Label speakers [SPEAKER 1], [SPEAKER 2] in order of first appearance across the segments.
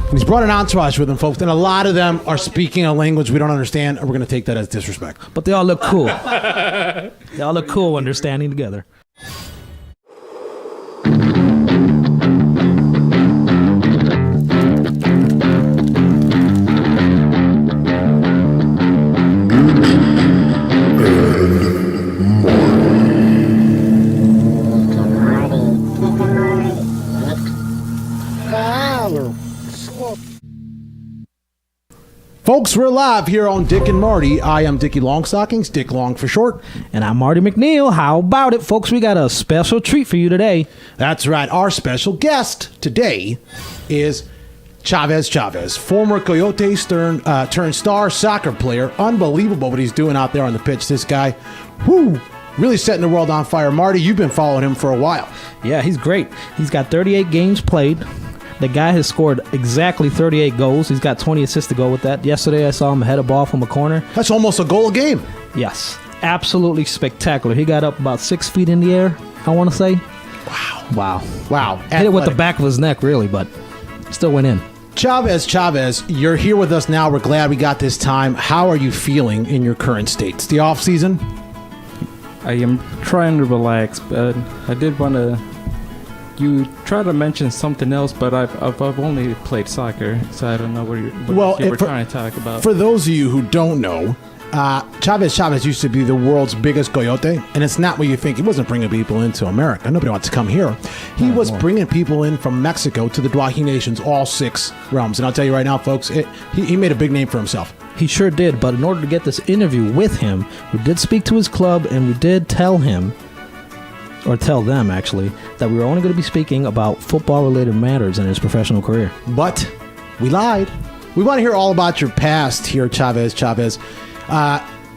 [SPEAKER 1] And he's brought an entourage with him, folks, and a lot of them are speaking a language we don't understand, and we're going to take that as disrespect.
[SPEAKER 2] But they all look cool. They all look cool when they're standing together.
[SPEAKER 1] Folks, we're live here on Dick and Marty. I am Dickie Longstockings, Dick Long for short.
[SPEAKER 2] And I'm Marty McNeil. How about it, folks? We got a special treat for you today.
[SPEAKER 1] That's right. Our special guest today is Chavez Chavez, former Coyote turned star soccer player. Unbelievable what he's doing out there on the pitch. This guy, really setting the world on fire. Marty, you've been following him for a while.
[SPEAKER 2] Yeah, he's great. He's got 38 games played. The guy has scored exactly 38 goals. He's got 20 assists to go with that. Yesterday, I saw him head a ball from a corner.
[SPEAKER 1] That's almost a goal a game.
[SPEAKER 2] Yes. Absolutely spectacular. He got up about 6 feet in the air, I want to say. Wow. Hit it with the back of his neck, really, but still went in.
[SPEAKER 1] Chavez Chavez, you're here with us now. We're glad we got this time. How are you feeling in your current state? It's the off season?
[SPEAKER 3] I am trying to relax, but I did want to... You try to mention something else, but I've only played soccer, so I don't know what you were trying to talk about.
[SPEAKER 1] For those of you who don't know, Chavez Chavez used to be the world's biggest coyote, and it's not what you think. He wasn't bringing people into America. Nobody wants to come here. He was bringing people in from Mexico to the DICK nations, all 6 realms. And I'll tell you right now, folks, he made a big name for himself.
[SPEAKER 2] He sure did, but in order to get this interview with him, we did speak to his club, and we did tell him, or tell them actually, that we were only going to be speaking about football-related matters in his professional career.
[SPEAKER 1] But we lied. We want to hear all about your past here, Chavez Chavez.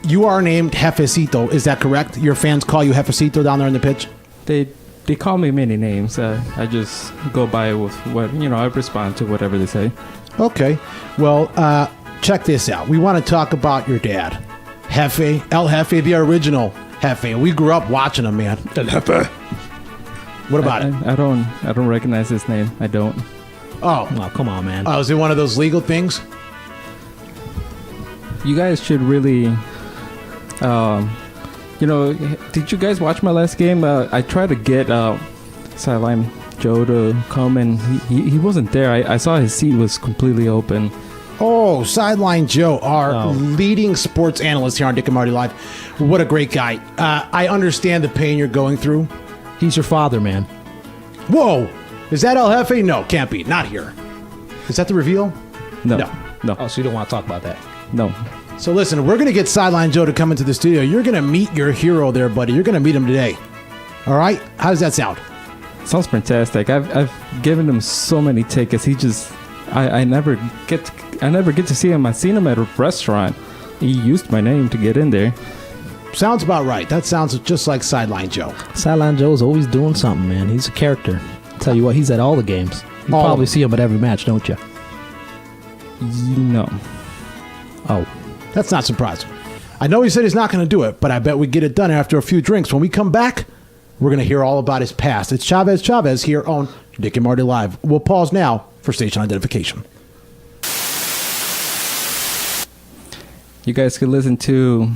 [SPEAKER 1] You are named Jefecito. Is that correct? Your fans call you Jefecito down there on the pitch?
[SPEAKER 3] They call me many names. I just go by with what, I respond to whatever they say.
[SPEAKER 1] Okay. Well, check this out. We want to talk about your dad, Jefe, El Jefe, the original Jefe. We grew up watching him, man. El Jefe. What about it?
[SPEAKER 3] I don't recognize his name. I don't.
[SPEAKER 1] Oh,
[SPEAKER 2] come on, man.
[SPEAKER 1] Is it one of those legal things?
[SPEAKER 3] You guys should really, did you guys watch my last game? I tried to get Sideline Joe to come, and he wasn't there. I saw his seat was completely open.
[SPEAKER 1] Oh, Sideline Joe, our leading sports analyst here on Dick and Marty Live. What a great guy. I understand the pain you're going through.
[SPEAKER 2] He's your father, man.
[SPEAKER 1] Whoa. Is that El Jefe? No, can't be. Not here. Is that the reveal?
[SPEAKER 3] No.
[SPEAKER 2] Oh, so you don't want to talk about that?
[SPEAKER 3] No.
[SPEAKER 1] So listen, we're going to get Sideline Joe to come into the studio. You're going to meet your hero there, buddy. You're going to meet him today. All right? How does that sound?
[SPEAKER 3] Sounds fantastic. I've given him so many tickets. He just... I never get to see him. I've seen him at a restaurant. He used my name to get in there.
[SPEAKER 1] Sounds about right. That sounds just like Sideline Joe.
[SPEAKER 2] Sideline Joe's always doing something, man. He's a character. Tell you what, he's at all the games. You probably see him at every match, don't you?
[SPEAKER 3] No.
[SPEAKER 2] Oh.
[SPEAKER 1] That's not surprising. I know he said he's not going to do it, but I bet we get it done after a few drinks. When we come back, we're going to hear all about his past. It's Chavez Chavez here on Dick and Marty Live. We'll pause now for station identification.
[SPEAKER 3] You guys can listen to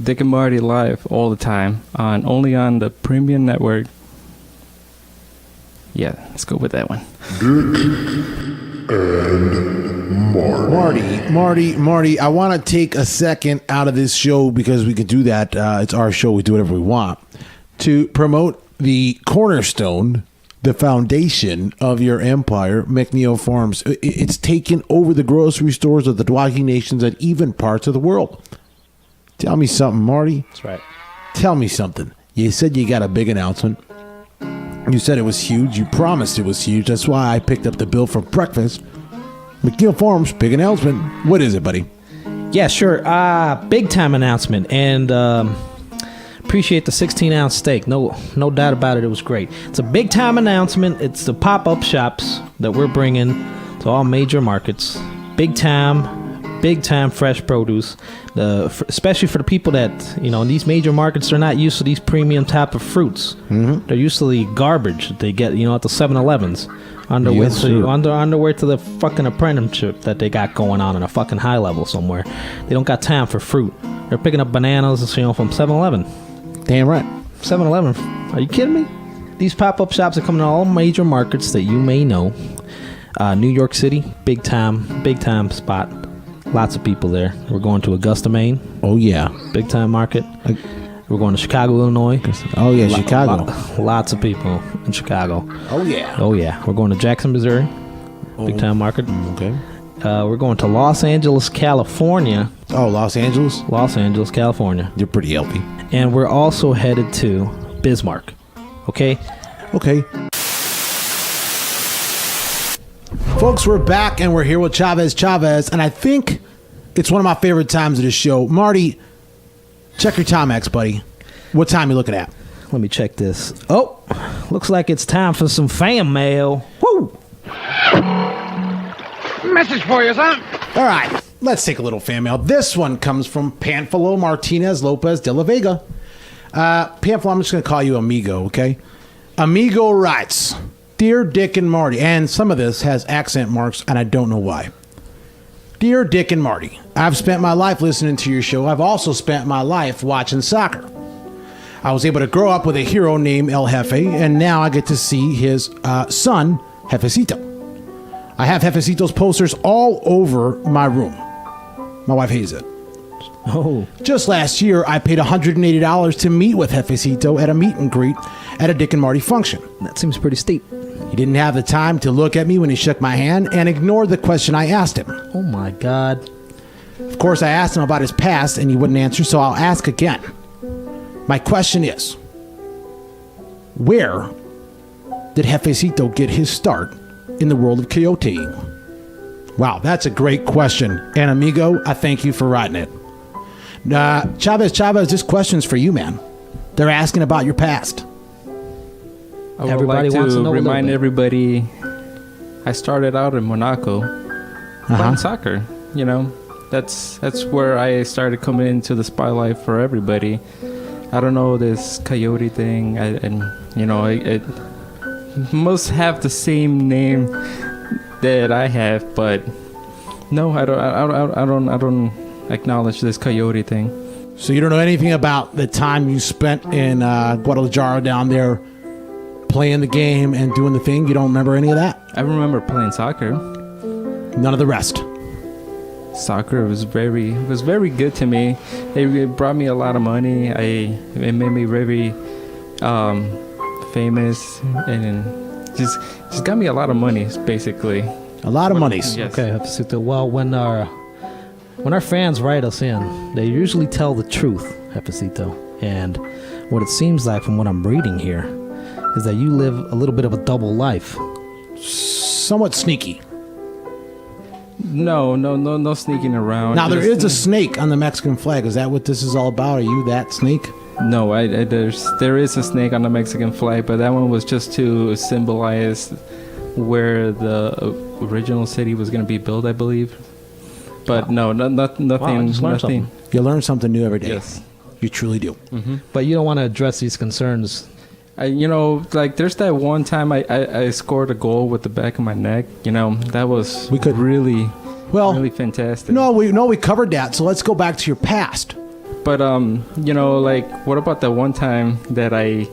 [SPEAKER 3] Dick and Marty Live all the time, only on the Premium Network. Yeah, let's go with that one.
[SPEAKER 4] Dick and
[SPEAKER 1] Marty, I want to take a second out of this show, because we can do that. It's our show. We do whatever we want, to promote the cornerstone, the foundation of your empire, McNeil Farms. It's taken over the grocery stores of the DICK nations and even parts of the world. Tell me something, Marty.
[SPEAKER 2] That's right.
[SPEAKER 1] Tell me something. You said you got a big announcement. You said it was huge. You promised it was huge. That's why I picked up the bill for breakfast. McNeil Farms, big announcement. What is it, buddy?
[SPEAKER 2] Yeah, sure. Big time announcement. And appreciate the 16-ounce steak. No doubt about it. It was great. It's a big time announcement. It's the pop-up shops that we're bringing to all major markets. Big time fresh produce, especially for the people that, in these major markets, they're not used to these premium type of fruits. Mm-hmm. They're used to the garbage that they get, at the 7-Elevens. underwear
[SPEAKER 1] Yes, sir.
[SPEAKER 2] underwear to the fucking apprenticeship that they got going on in a fucking high level somewhere. They don't got time for fruit. They're picking up bananas, from 7-Eleven.
[SPEAKER 1] Damn right.
[SPEAKER 2] 7-Eleven. Are you kidding me? These pop-up shops are coming to all major markets that you may know. New York City, big time spot. Lots of people there. We're going to Augusta, Maine.
[SPEAKER 1] Oh yeah.
[SPEAKER 2] Big time market. We're going to Chicago, Illinois.
[SPEAKER 1] Oh yeah, Chicago.
[SPEAKER 2] Lots of people in Chicago.
[SPEAKER 1] Oh yeah.
[SPEAKER 2] Oh yeah. We're going to Jackson, Missouri. Big time market.
[SPEAKER 1] Okay.
[SPEAKER 2] We're going to Los Angeles, California.
[SPEAKER 1] Oh, Los Angeles.
[SPEAKER 2] Los Angeles, California.
[SPEAKER 1] You're pretty healthy.
[SPEAKER 2] And we're also headed to Bismarck. Okay?
[SPEAKER 1] Okay. Folks, we're back and we're here with Chavez Chavez, and I think it's one of my favorite times of the show. Marty, check your Timex, buddy. What time you looking at?
[SPEAKER 2] Let me check this. Oh, looks like it's time for some fan mail. Woo!
[SPEAKER 5] Message for you, son.
[SPEAKER 1] All right, let's take a little fan mail. This one comes from Panfilo Martinez Lopez de la Vega. Panfilo, I'm just going to call you Amigo, okay? Amigo writes, Dear Dick and Marty, and some of this has accent marks, and I don't know why. Dear Dick and Marty, I've spent my life listening to your show. I've also spent my life watching soccer. I was able to grow up with a hero named El Jefe, and now I get to see his son, Jefecito. I have Jefecito's posters all over my room. My wife hates it.
[SPEAKER 2] Oh.
[SPEAKER 1] Just last year, I paid $180 to meet with Jefecito at a meet and greet at a Dick and Marty function.
[SPEAKER 2] That seems pretty steep.
[SPEAKER 1] He didn't have the time to look at me when he shook my hand and ignored the question I asked him.
[SPEAKER 2] Oh my God.
[SPEAKER 1] Of course, I asked him about his past and he wouldn't answer, so I'll ask again. My question is, where did Jefecito get his start in the world of coyoteing? Wow, that's a great question. And amigo, I thank you for writing it. Chavez, this question's for you, man. They're asking about your past.
[SPEAKER 3] I would
[SPEAKER 2] Everybody
[SPEAKER 3] like
[SPEAKER 2] wants to
[SPEAKER 3] to
[SPEAKER 2] know a little
[SPEAKER 3] remind
[SPEAKER 2] bit.
[SPEAKER 3] everybody, I started out in Monaco playing soccer. You know, that's where I started coming into the spotlight for everybody. I don't know this coyote thing, it must have the same name that I have, but no, I don't acknowledge this coyote thing.
[SPEAKER 1] So you don't know anything about the time you spent in Guadalajara down there playing the game and doing the thing? You don't remember any of that?
[SPEAKER 3] I remember playing soccer.
[SPEAKER 1] None of the rest.
[SPEAKER 3] Soccer was very good to me. It brought me a lot of money. It made me very famous, and just got me a lot of money, basically.
[SPEAKER 1] A lot of monies.
[SPEAKER 3] Yes.
[SPEAKER 2] Okay, Jefecito. Well, when our fans write us in, they usually tell the truth, Jefecito. And what it seems like from what I'm reading here is that you live a little bit of a double life.
[SPEAKER 1] Somewhat sneaky.
[SPEAKER 3] No sneaking around.
[SPEAKER 1] Now, there is a snake on the Mexican flag. Is that what this is all about? Are you that snake?
[SPEAKER 3] No, there is a snake on the Mexican flag, but that one was just to symbolize where the original city was going to be built, I believe. But no, nothing.
[SPEAKER 2] Wow, I just learned something.
[SPEAKER 1] You learn something new every day.
[SPEAKER 3] Yes.
[SPEAKER 1] You truly do.
[SPEAKER 3] Mm-hmm.
[SPEAKER 2] But you don't want to address these concerns.
[SPEAKER 3] There's that one time I scored a goal with the back of my neck. That was really fantastic.
[SPEAKER 1] No, we covered that. So let's go back to your past.
[SPEAKER 3] But what about that one time that I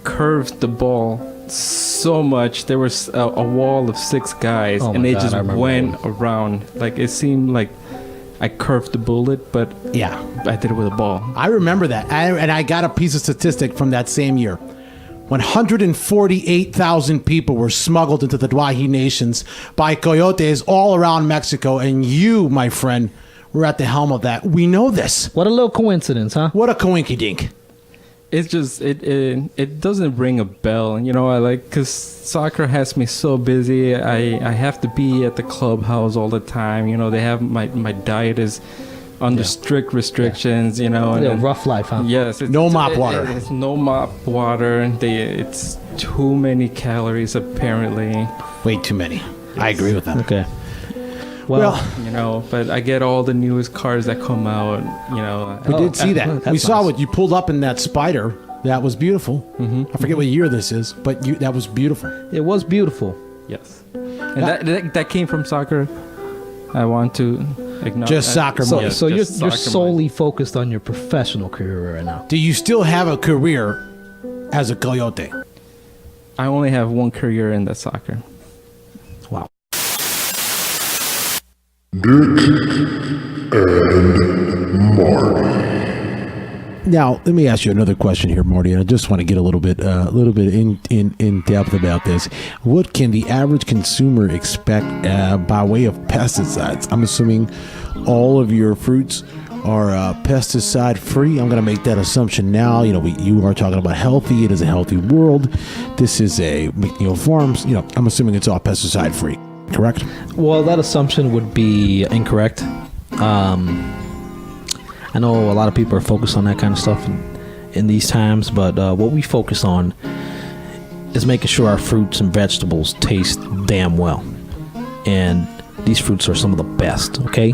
[SPEAKER 3] curved the ball so much there was a wall of 6 guys, and they just went around. Like, it seemed like I curved the bullet, but
[SPEAKER 1] yeah,
[SPEAKER 3] I did it with a ball.
[SPEAKER 1] I remember that. I got a piece of statistic from that same year. 148,000 people were smuggled into the Dwahi Nations by coyotes all around Mexico, and you, my friend, were at the helm of that. We know this.
[SPEAKER 2] What a little coincidence, huh?
[SPEAKER 1] What a coinkydink.
[SPEAKER 3] It's just it doesn't ring a bell, because soccer has me so busy. I have to be at the clubhouse all the time. They have my diet is under strict restrictions.
[SPEAKER 2] A little rough life, huh?
[SPEAKER 3] Yes.
[SPEAKER 1] No mop water.
[SPEAKER 3] It's no mop water. It's too many calories apparently.
[SPEAKER 1] Way too many. I agree with that.
[SPEAKER 2] Okay. Well,
[SPEAKER 3] but I get all the newest cars that come out.
[SPEAKER 1] We did see that.
[SPEAKER 2] that's
[SPEAKER 1] We saw
[SPEAKER 2] nice.
[SPEAKER 1] what you pulled up in that Spider. That was beautiful. Mm-hmm. I forget what year this is, but that was beautiful.
[SPEAKER 2] it was beautiful.
[SPEAKER 3] Yes. And that came from soccer. I want to acknowledge
[SPEAKER 1] Just soccer money.
[SPEAKER 2] So you're
[SPEAKER 3] soccer
[SPEAKER 2] solely focused on your professional career right now.
[SPEAKER 1] Do you still have a career as a coyote?
[SPEAKER 3] I only have one career in the soccer.
[SPEAKER 2] Wow.
[SPEAKER 4] Dick and Marty.
[SPEAKER 1] Now, let me ask you another question here, Marty, and I just want to get a little bit in depth about this. What can the average consumer expect by way of pesticides? I'm assuming all of your fruits are pesticide free. I'm going to make that assumption now. You know, you are talking about healthy. It is a healthy world. This is a McNeil Farms. You know, I'm assuming it's all pesticide free. Correct?
[SPEAKER 2] Well, that assumption would be incorrect. I know a lot of people are focused on that kind of stuff in these times, but what we focus on is making sure our fruits and vegetables taste damn well. And these fruits are some of the best, okay?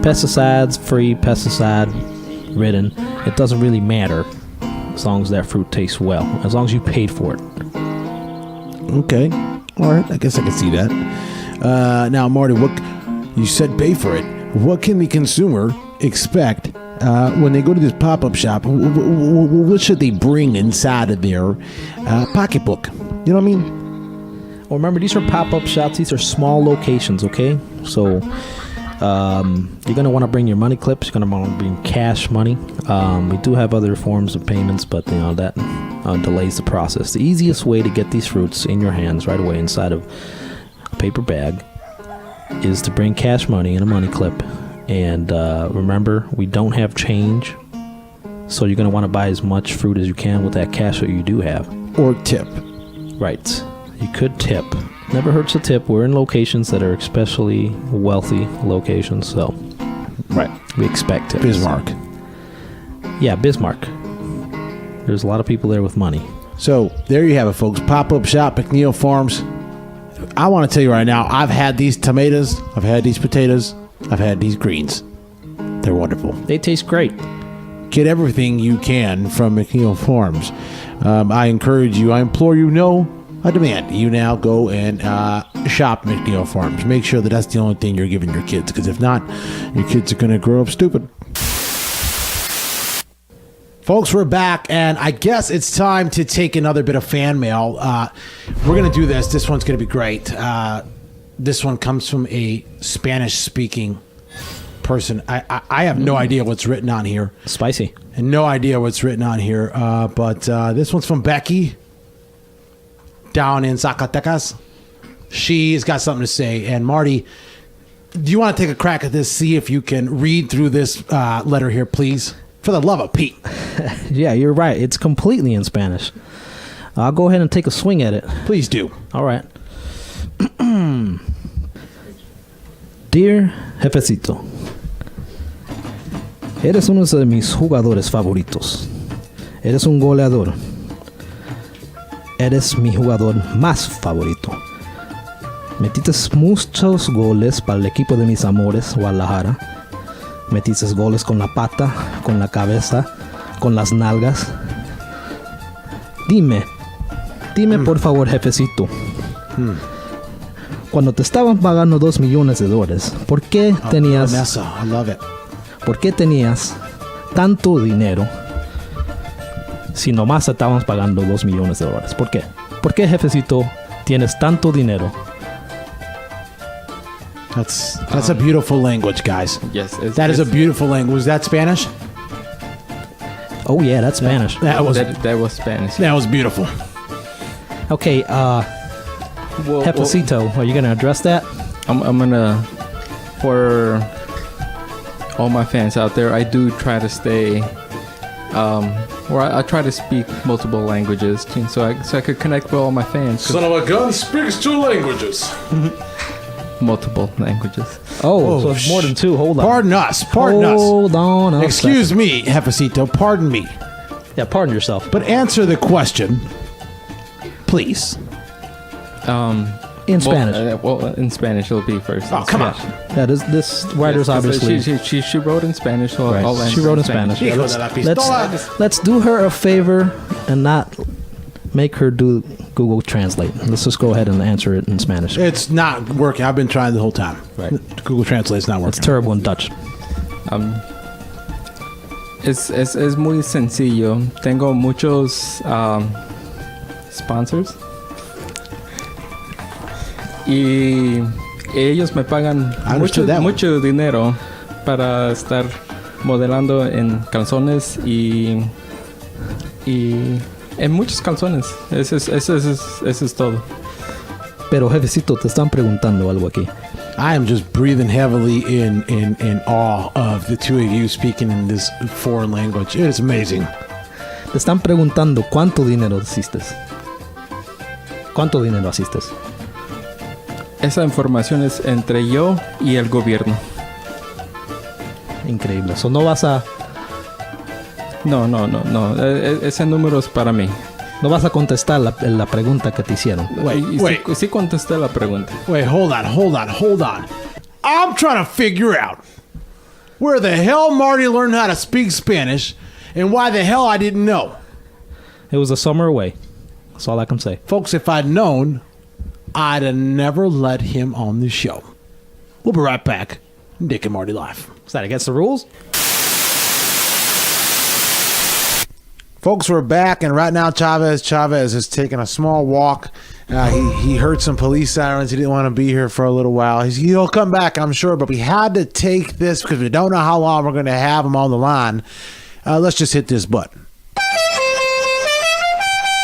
[SPEAKER 2] Pesticides free, pesticide ridden, it doesn't really matter as long as that fruit tastes well, as long as you paid for it.
[SPEAKER 1] Okay. All right. I guess I can see that. Now, Marty, what you said pay for it. What can the consumer expect when they go to this pop-up shop? What should they bring inside of their pocketbook? You know what I mean?
[SPEAKER 2] Well, remember, these are pop-up shops. These are small locations, okay? So you're going to want to bring your money clips. You're going to want to bring cash money. We do have other forms of payments, but you know that delays the process. The easiest way to get these fruits in your hands right away inside of a paper bag is to bring cash money in a money clip. And remember, we don't have change, so you're going to want to buy as much fruit as you can with that cash that you do have.
[SPEAKER 1] Or tip.
[SPEAKER 2] Right. You could tip. Never hurts to tip. We're in locations that are especially wealthy locations, so
[SPEAKER 1] Right.
[SPEAKER 2] we expect tips.
[SPEAKER 1] Bismarck.
[SPEAKER 2] Yeah, Bismarck. There's a lot of people there with money.
[SPEAKER 1] So there you have it, folks. Pop-up shop, McNeil Farms. I want to tell you right now, I've had these tomatoes, I've had these potatoes, I've had these greens. They're wonderful.
[SPEAKER 2] They taste great.
[SPEAKER 1] Get everything you can from McNeil Farms. I encourage you, I implore you, no, I demand you now go and shop McNeil Farms. Make sure that that's the only thing you're giving your kids, because if not, your kids are going to grow up stupid. Folks, we're back, and I guess it's time to take another bit of fan mail. We're going to do this. This one's going to be great. This one comes from a Spanish-speaking person. I have no idea what's written on here.
[SPEAKER 2] Spicy.
[SPEAKER 1] And no idea what's written on here. But this one's from Becky down in Zacatecas. She's got something to say. And Marty, do you want to take a crack at this? See if you can read through this letter here, please. For the love of Pete.
[SPEAKER 2] Yeah, you're right. It's completely in Spanish. I'll go ahead and take a swing at it.
[SPEAKER 1] Please do.
[SPEAKER 2] All right. Dear Jefecito, eres uno de mis jugadores favoritos. Eres un goleador. Eres mi jugador más favorito. Metiste muchos goles para el equipo de mis amores, Guadalajara. Metiste goles con la pata, con la cabeza, con las nalgas. Dime por favor, Jefecito. Cuando te estaban pagando $2 millones, ¿por qué tenías?
[SPEAKER 1] Vanessa, I love it.
[SPEAKER 2] ¿Por qué tenías tanto dinero si nomás te estaban pagando $2 millones? ¿Por qué? ¿Por qué, Jefecito, tienes tanto dinero?
[SPEAKER 1] That's a beautiful language, guys.
[SPEAKER 3] Yes.
[SPEAKER 1] That is a beautiful language. Was that Spanish?
[SPEAKER 2] Oh yeah, that's Spanish.
[SPEAKER 1] That was
[SPEAKER 3] Spanish.
[SPEAKER 1] that was beautiful.
[SPEAKER 2] Okay, Jefecito, are you gonna address that?
[SPEAKER 3] I'm gonna, for all my fans out there, I do try to stay, or I try to speak multiple languages, so I could connect with all my fans.
[SPEAKER 4] Son of a gun speaks two languages.
[SPEAKER 3] Multiple languages.
[SPEAKER 2] Oh, so it's more than two. Hold on.
[SPEAKER 1] Pardon us.
[SPEAKER 2] Hold on.
[SPEAKER 1] Excuse me, Jefecito. Pardon me.
[SPEAKER 2] Yeah, pardon yourself.
[SPEAKER 1] But answer the question, please.
[SPEAKER 2] In Spanish.
[SPEAKER 3] In Spanish it'll be first.
[SPEAKER 1] Oh, come on.
[SPEAKER 2] Yeah, this writer's obviously.
[SPEAKER 3] She wrote in Spanish, so
[SPEAKER 2] Right.
[SPEAKER 3] I'll answer
[SPEAKER 2] She wrote in
[SPEAKER 3] in
[SPEAKER 2] Spanish.
[SPEAKER 1] Hijo de la pistola.
[SPEAKER 2] Let's do her a favor and not make her do Google Translate. Let's just go ahead and answer it in Spanish.
[SPEAKER 1] It's not working. I've been trying the whole time.
[SPEAKER 2] Right.
[SPEAKER 1] Google Translate's not working.
[SPEAKER 2] It's terrible in Dutch.
[SPEAKER 3] Es muy sencillo. Tengo muchos sponsors. Y ellos me pagan mucho dinero para estar modelando en calzones y en muchos calzones. Eso es todo.
[SPEAKER 2] Pero jefecito, te están preguntando algo aquí.
[SPEAKER 1] I am just breathing heavily in awe of the two of you speaking in this foreign language. It is amazing.
[SPEAKER 2] Te están preguntando cuánto dinero hiciste. ¿Cuánto dinero hiciste?
[SPEAKER 3] Esa información es entre yo y el gobierno.
[SPEAKER 2] Increíble. Eso no vas a...
[SPEAKER 3] No. Ese número es para mí.
[SPEAKER 2] No vas a contestar la pregunta que te hicieron.
[SPEAKER 1] Wait.
[SPEAKER 3] Sí contesté la pregunta.
[SPEAKER 1] Wait, hold on. I'm trying to figure out where the hell Marty learned how to speak Spanish and why the hell I didn't know.
[SPEAKER 2] It was a summer away. That's all I can say.
[SPEAKER 1] Folks, if I'd known, I'd have never let him on the show. We'll be right back. Dick and Marty Live.
[SPEAKER 2] Is that against the rules?
[SPEAKER 1] Folks, we're back, and right now Chavez is taking a small walk. He heard some police sirens. He didn't want to be here for a little while. He'll come back, I'm sure, but we had to take this because we don't know how long we're going to have him on the line. Let's just hit this button.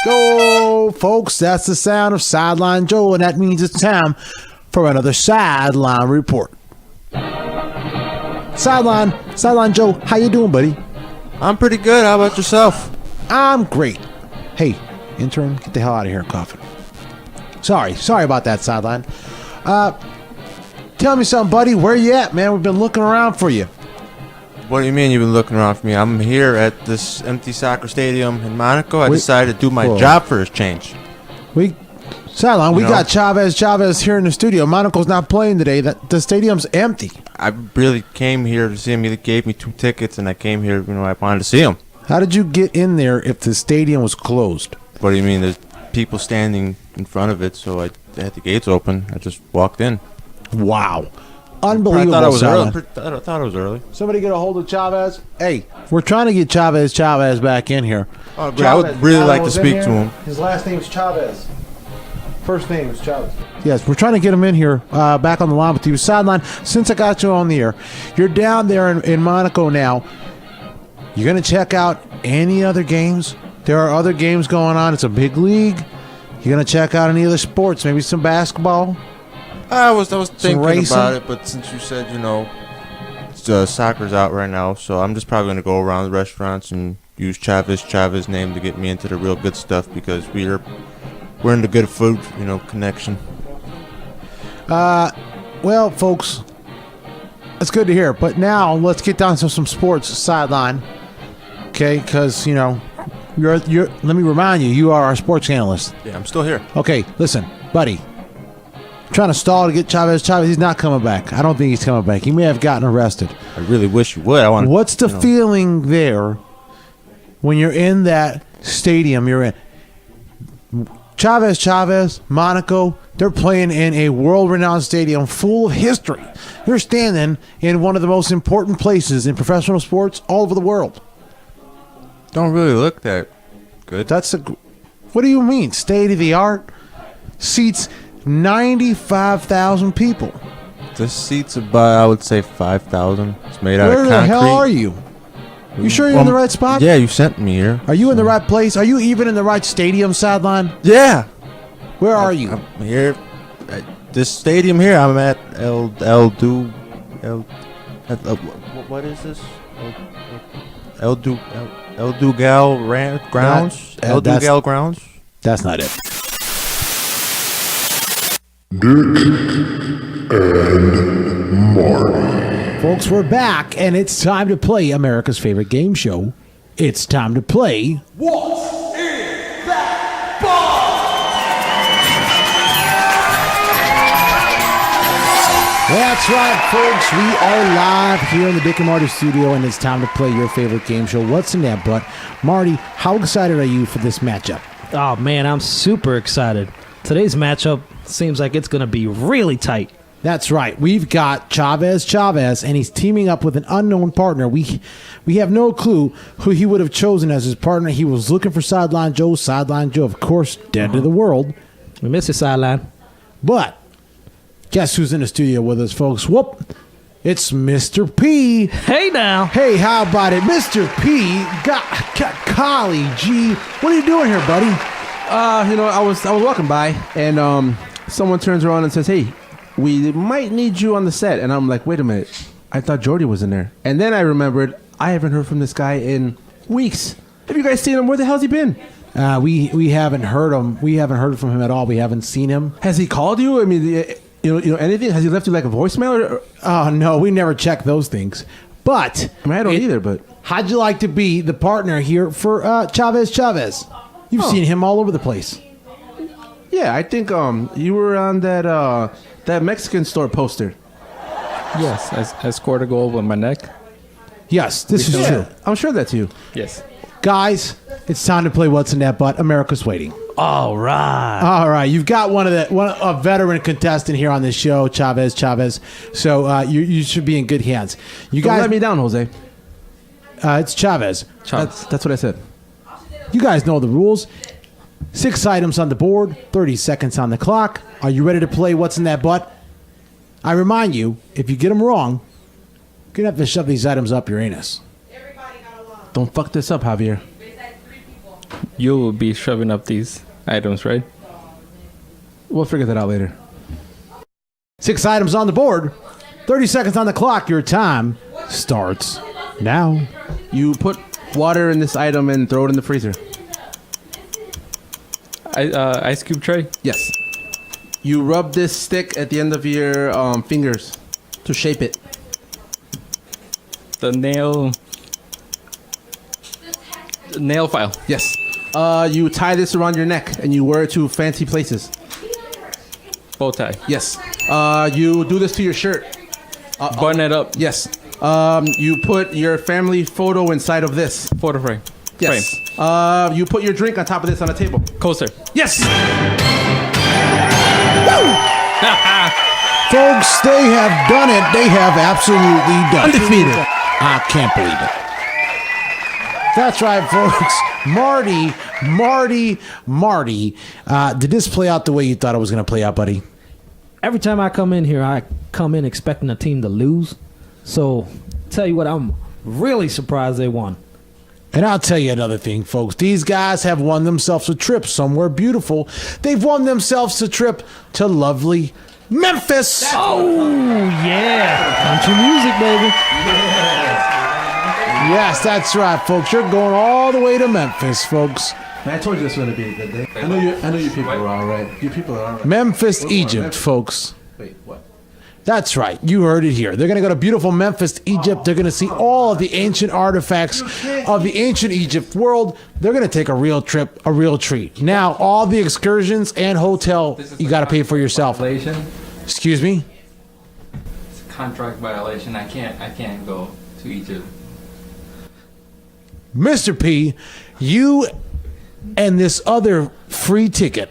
[SPEAKER 1] Go, folks, that's the sound of Sideline Joe, and that means it's time for another Sideline Report. Sideline Joe, how you doing, buddy?
[SPEAKER 5] I'm pretty good. How about yourself?
[SPEAKER 1] I'm great. Hey, intern, get the hell out of here coughing. Sorry about that, Sideline. Tell me something, buddy. Where you at, man? We've been looking around for you.
[SPEAKER 5] What do you mean you've been looking around for me? I'm here at this empty soccer stadium in Monaco. I decided to do my job for a change.
[SPEAKER 1] Sideline, we got Chavez here in the studio. Monaco's not playing today. The stadium's empty.
[SPEAKER 5] I really came here to see him. He gave me 2 tickets, and I came here, I wanted to see him.
[SPEAKER 1] How did you get in there if the stadium was closed?
[SPEAKER 5] What do you mean? There's people standing in front of it, so I had the gates open. I just walked in.
[SPEAKER 1] Wow. Unbelievable.
[SPEAKER 5] I thought it was early.
[SPEAKER 1] Somebody get a hold of Chavez. Hey, we're trying to get Chavez back in here.
[SPEAKER 5] Oh, great. I would really like to speak to him.
[SPEAKER 1] His last name's Chavez. First name is Chavez. Yes, we're trying to get him in here, back on the line with you. Sideline, since I got you on the air, you're down there in Monaco now. You going to check out any other games? There are other games going on. It's a big league. You going to check out any other sports? Maybe some basketball?
[SPEAKER 5] I was thinking about it, but since you said, soccer's out right now, so I'm just probably going to go around the restaurants and use Chavez name to get me into the real good stuff because we're in the good food, connection.
[SPEAKER 1] Well, folks, that's good to hear. But now let's get down to some sports. Sideline, okay? Because you're. Let me remind you, you are our sports analyst.
[SPEAKER 5] Yeah, I'm still here.
[SPEAKER 1] Okay, listen, buddy. I'm trying to stall to get Chavez. He's not coming back. I don't think he's coming back. He may have gotten arrested.
[SPEAKER 5] I really wish you would.
[SPEAKER 1] What's the feeling there when you're in that stadium? You're in. Chavez, Monaco, they're playing in a world-renowned stadium full of history. You're standing in one of the most important places in professional sports all over the world.
[SPEAKER 5] Don't really look that good.
[SPEAKER 1] What do you mean? State-of-the-art? Seats 95,000 people.
[SPEAKER 5] This seat's about, I would say, 5,000. It's made out of concrete.
[SPEAKER 1] Where the hell are you? You sure you're in the right spot?
[SPEAKER 5] Yeah, you sent me here.
[SPEAKER 1] Are you in the right place? Are you even in the right stadium, Sideline?
[SPEAKER 5] Yeah.
[SPEAKER 1] Where are you?
[SPEAKER 5] I'm here. This stadium here, I'm at what is this? El Dugal grounds? El Dugal grounds?
[SPEAKER 1] That's not it.
[SPEAKER 4] Dick and Marty.
[SPEAKER 1] Folks, we're back, and it's time to play America's favorite game show. It's time to play
[SPEAKER 4] What's in that box?
[SPEAKER 1] That's right, folks. We are live here in the Dick and Marty studio, and it's time to play your favorite game show, What's in That Butt? Marty, how excited are you for this matchup?
[SPEAKER 2] Oh, man, I'm super excited. Today's matchup seems like it's going to be really tight.
[SPEAKER 1] That's right. We've got Chavez Chavez, and he's teaming up with an unknown partner. We have no clue who he would have chosen as his partner. He was looking for Sideline Joe. Sideline Joe, of course, dead to the world.
[SPEAKER 2] We miss you, Sideline.
[SPEAKER 1] But guess who's in the studio with us, folks? Whoop. It's Mr. P.
[SPEAKER 2] Hey, now.
[SPEAKER 1] Hey, how about it? Mr. P. Golly G. What are you doing here, buddy?
[SPEAKER 6] I was walking by, and someone turns around and says, "Hey, we might need you on the set." And I'm like, "Wait a minute, I thought Jordy was in there." And then I remembered I haven't heard from this guy in weeks. Have you guys seen him? Where the hell's he been?
[SPEAKER 1] We haven't heard him. We haven't heard from him at all. We haven't seen him.
[SPEAKER 6] Has he called you? I mean, you know anything? Has he left you like a voicemail? Or
[SPEAKER 1] Oh no, we never check those things. But
[SPEAKER 6] I mean, I don't either. But
[SPEAKER 1] how'd you like to be the partner here for Chavez Chavez? You've seen him all over the place.
[SPEAKER 6] yeah, I think you were on that Mexican store poster.
[SPEAKER 3] Yes, I scored a goal with my neck.
[SPEAKER 1] Yes, this is true.
[SPEAKER 6] I'm sure that's you.
[SPEAKER 3] Yes.
[SPEAKER 1] Guys, it's time to play What's in That Butt. America's waiting.
[SPEAKER 2] All right.
[SPEAKER 1] All right, you've got a veteran contestant here on this show, Chavez Chavez. So you should be in good hands. You
[SPEAKER 6] Don't
[SPEAKER 1] guys,
[SPEAKER 6] let me down, Jose.
[SPEAKER 1] it's Chavez.
[SPEAKER 6] That's what I said.
[SPEAKER 1] You guys know the rules. 6 items on the board, 30 seconds on the clock. Are you ready to play What's in That Butt? I remind you, if you get them wrong, you're going to have to shove these items up your anus.
[SPEAKER 6] Don't fuck this up, Javier.
[SPEAKER 3] You will be shoving up these items, right?
[SPEAKER 6] We'll figure that out later.
[SPEAKER 1] 6 items on the board, 30 seconds on the clock. Your time starts now.
[SPEAKER 6] You put water in this item and throw it in the freezer.
[SPEAKER 3] Ice cube tray.
[SPEAKER 6] Yes. You rub this stick at the end of your fingers to shape it.
[SPEAKER 3] The nail file.
[SPEAKER 6] Yes. You tie this around your neck and you wear it to fancy places.
[SPEAKER 3] Bow tie.
[SPEAKER 6] Yes. You do this to your shirt.
[SPEAKER 3] Button it up.
[SPEAKER 6] Yes. You put your family photo inside of this.
[SPEAKER 3] Photo frame.
[SPEAKER 6] Yes. You put your drink on top of this on a table.
[SPEAKER 3] Coaster.
[SPEAKER 6] Yes.
[SPEAKER 1] Folks, they have done it. They have absolutely done it.
[SPEAKER 6] Undefeated.
[SPEAKER 1] I can't believe it. That's right, folks. Marty. Did this play out the way you thought it was going to play out, buddy?
[SPEAKER 2] Every time I come in here, I come in expecting a team to lose. So, tell you what, I'm really surprised they won.
[SPEAKER 1] And I'll tell you another thing, folks. These guys have won themselves a trip somewhere beautiful. They've won themselves a trip to lovely Memphis.
[SPEAKER 2] Oh, yeah. Country music, baby.
[SPEAKER 1] Yes, that's right, folks. You're going all the way to Memphis, folks.
[SPEAKER 6] Man, I told you this was going to be a good day. I know you people are all right. You people are all right.
[SPEAKER 1] Memphis, Egypt, folks.
[SPEAKER 6] Wait, what?
[SPEAKER 1] That's right. You heard it here. They're going to go to beautiful Memphis, Egypt. They're going to see all of the ancient artifacts of the ancient Egypt world. They're going to take a real trip, a real treat. Now, all the excursions and hotel, you got to pay for yourself.
[SPEAKER 3] Violation.
[SPEAKER 1] Excuse me?
[SPEAKER 3] It's a contract violation. I can't go to Egypt.
[SPEAKER 1] Mr. P, you and this other free ticket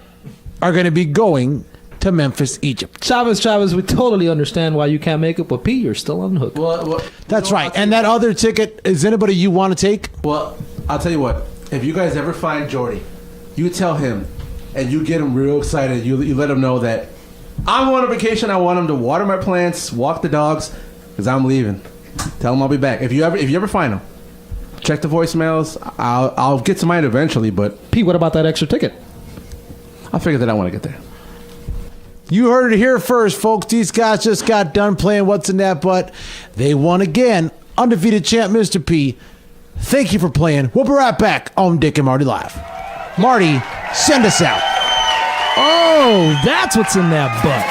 [SPEAKER 1] are going to be going to Memphis, Egypt.
[SPEAKER 2] Chavez, we totally understand why you can't make it, but P, you're still on the hook.
[SPEAKER 6] Well,
[SPEAKER 1] That's right. And that other ticket, is anybody you want to take?
[SPEAKER 6] Well, I'll tell you what. If you guys ever find Jordy, you tell him, and you get him real excited. You let him know that I'm on a vacation. I want him to water my plants, walk the dogs, because I'm leaving. Tell him I'll be back. If you ever find him, check the voicemails. I'll get to mine eventually, but
[SPEAKER 2] P, what about that extra ticket?
[SPEAKER 6] I'll figure that out when I get there.
[SPEAKER 1] You heard it here first, folks. These guys just got done playing What's in That Butt. They won again. Undefeated champ, Mr. P. Thank you for playing. We'll be right back on Dick and Marty Live. Marty, send us out.
[SPEAKER 2] Oh, that's what's in that butt.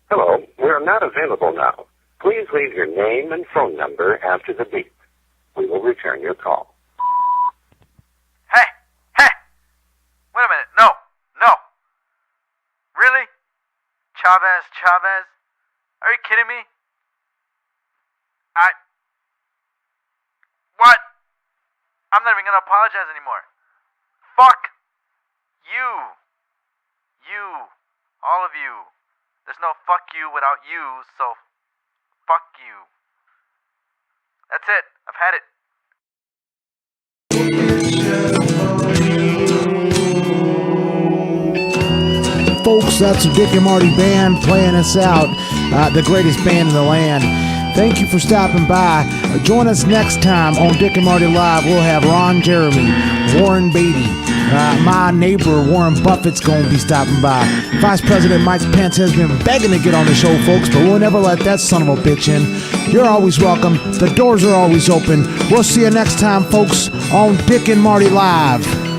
[SPEAKER 7] Hello, we are not available now. Please leave your name and phone number after the beep. We will return your call.
[SPEAKER 8] Hey! Wait a minute. No. Really? Chavez? Chavez Chavez? Are you kidding me? What? I'm not even gonna apologize anymore. Fuck you. You. All of you. There's no fuck you without you, so fuck you. That's it. I've had it.
[SPEAKER 1] Folks, that's the Dick and Marty band playing us out, the greatest band in the land. Thank you for stopping by. Join us next time on Dick and Marty Live. We'll have Ron Jeremy, Warren Beatty, my neighbor Warren Buffett's going to be stopping by. Vice President Mike Pence has been begging to get on the show, folks, but we'll never let that son of a bitch in. You're always welcome. The doors are always open. We'll see you next time, folks, on Dick and Marty Live.